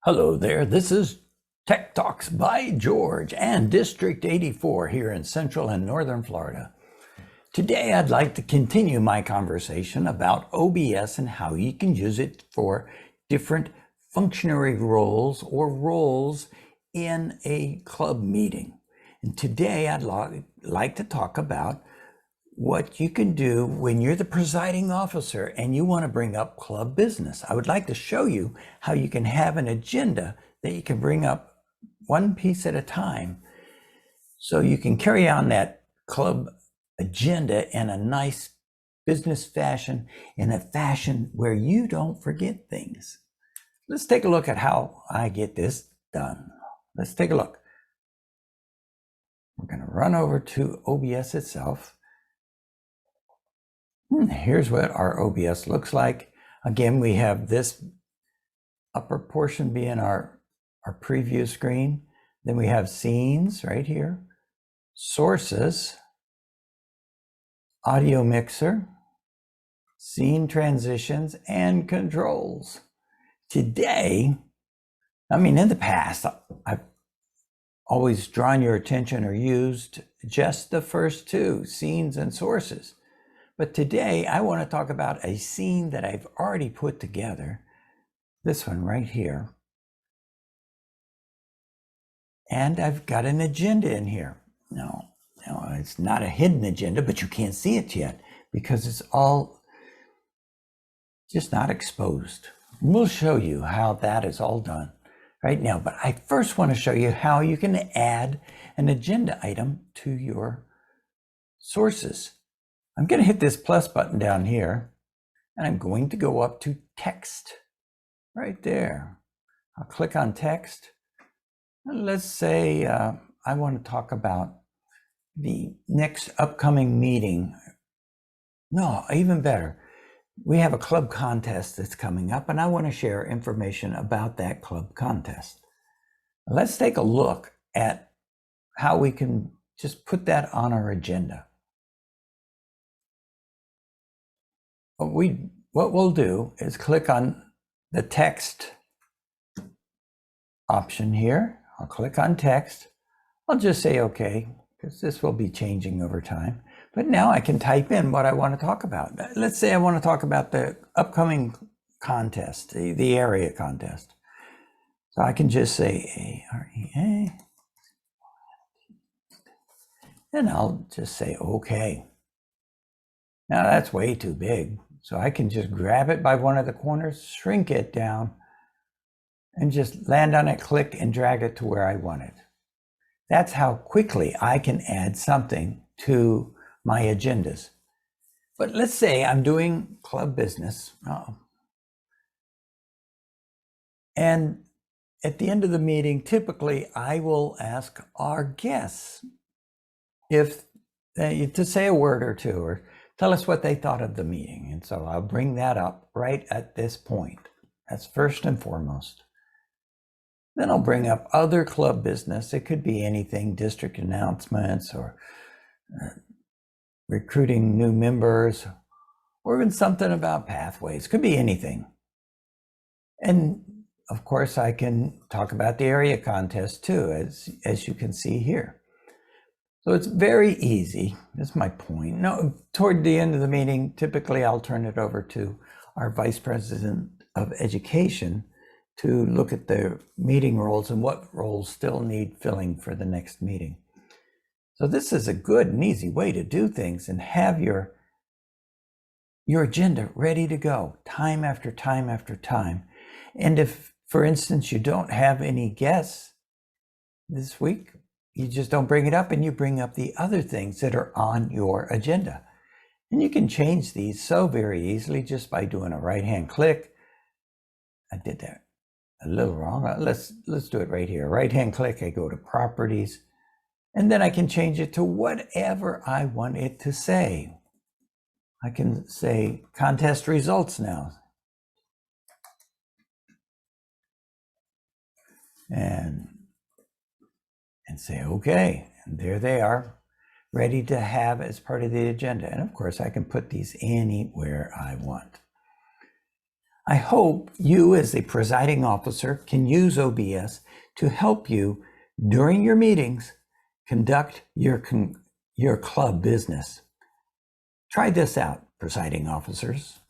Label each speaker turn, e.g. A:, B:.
A: Hello there, this is Tech Talks by George and District 84 here in Central and Northern Florida. Today I'd like to continue my conversation about OBS and how you can use it for different functionary roles or roles in a club meeting. And today I'd like to talk about what you can do when you're the presiding officer and you want to bring up club business. I would like to show you how you can have an agenda that you can bring up one piece at a time so you can carry on that club agenda in a nice business fashion, in a fashion where you don't forget things. Let's take a look at how I get this done. Let's take a look. We're going to run over to OBS itself. Here's what our OBS looks like. Again, we have this upper portion being our preview screen. Then we have scenes right here, sources, audio mixer, scene transitions, and controls. Today, in the past, I've always drawn your attention or used just the first two, scenes and sources. But today I want to talk about a scene that I've already put together, this one right here. And I've got an agenda in here. No, it's not a hidden agenda, but you can't see it yet because it's all just not exposed. We'll show you how that is all done right now. But I first want to show you how you can add an agenda item to your sources. I'm going to hit this plus button down here, and I'm going to go up to text right there. I'll click on text. And let's say I want to talk about the next upcoming meeting. No, even better. We have a club contest that's coming up, and I want to share information about that club contest. Let's take a look at how we can just put that on our agenda. What we'll do is click on the text option here. I'll click on text. I'll just say okay, because this will be changing over time. But now I can type in what I want to talk about. Let's say I want to talk about the upcoming contest, the area contest. So I can just say AREA, and I'll just say okay. Now that's way too big. So I can just grab it by one of the corners, shrink it down, and just land on it, click, and drag it to where I want it. That's how quickly I can add something to my agendas. But let's say I'm doing club business. And at the end of the meeting, typically I will ask our guests if to say a word or two, or tell us what they thought of the meeting. And so I'll bring that up right at this point. That's first and foremost. Then I'll bring up other club business. It could be anything, district announcements or recruiting new members, or even something about pathways. Could be anything. And of course, I can talk about the area contest too, as you can see here. So it's very easy. That's my point. Now, toward the end of the meeting, typically I'll turn it over to our Vice President of Education to look at the meeting roles and what roles still need filling for the next meeting. So this is a good and easy way to do things and have your agenda ready to go time after time after time. And if, for instance, you don't have any guests this week, you just don't bring it up, and you bring up the other things that are on your agenda. And you can change these so very easily just by doing a right-hand click. I did that a little wrong. Let's do it right here. Right-hand click, I go to properties, and then I can change it to whatever I want it to say. I can say contest results now. And say, okay, and there they are, ready to have as part of the agenda. And of course, I can put these anywhere I want. I hope you, as the presiding officer, can use OBS to help you during your meetings conduct your club business. Try this out, presiding officers.